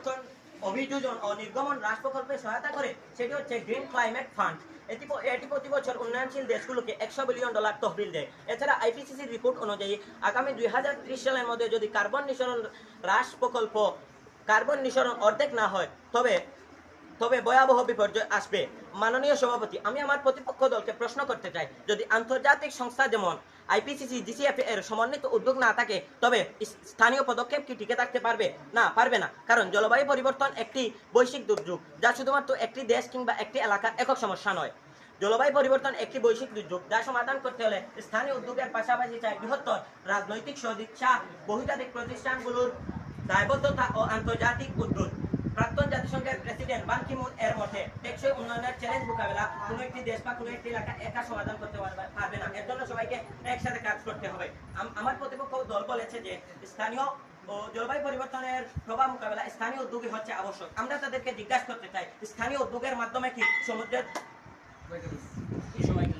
পরিবর্তন অভিযোজন ও নির্গমন হ্রাস প্রকল্পে সহায়তা করে, সেটি হচ্ছে গ্রিন ক্লাইমেট ফান্ড। এটি প্রতি বছর উন্নয়নশীল দেশগুলোকে $100 বিলিয়ন তহবিল দেয়। এছাড়া আইপিসিসির রিপোর্ট অনুযায়ী আগামী 2030 সালের মধ্যে যদি কার্বন নিঃসরণ অর্ধেক না হয়, তবে ভয়াবহ বিপর্যয় আসবে। মাননীয় সভাপতি, আমি আমার প্রতিপক্ষ দলকে প্রশ্ন করতে চাই, যদি আন্তর্জাতিক সংস্থা যেমন আইপিসিসি, জিসিএফ এর সমন্বিত উদ্যোগ না থাকে, তবে স্থানীয় পদক্ষেপ কি টিকে থাকতে পারবে? না, পারবে না। কারণ জলবায়ু পরিবর্তন একটি বৈশ্বিক দুর্যোগ, যা শুধুমাত্র একটি দেশ কিংবা একটি এলাকার একক সমস্যা নয়। জলবায়ু পরিবর্তন একটি বৈশ্বিক দুর্যোগ, যা সমাধান করতে হলে স্থানীয় উদ্যোগের পাশাপাশি চাই বৃহত্তর রাজনৈতিক সদিচ্ছা, বহুজাতিক প্রতিষ্ঠানগুলোর দায়বদ্ধতা ও আন্তর্জাতিক উদ্যোগ। প্রাক্তন জাতিসংঘের প্রেসিডেন্ট বান কি মুন এর মতে, টেকসই উন্নয়নের চ্যালেঞ্জ মোকাবেলা কোনো একটি দেশ বা কোনো একটি এলাকা একা সমাধান করতে পারবে না। এর জন্য সবাইকে একসাথে কাজ করতে হবে। আমার প্রতিপক্ষ দল বলেছে যে স্থানীয় ও জলবায়ু পরিবর্তনের প্রভাব মোকাবেলা স্থানীয় উদ্যোগই হচ্ছে আবশ্যক। আমরা তাদেরকে জিজ্ঞাসা করতে চাই, স্থানীয় উদ্যোগের মাধ্যমে কি সমুদ্রের সবাইকে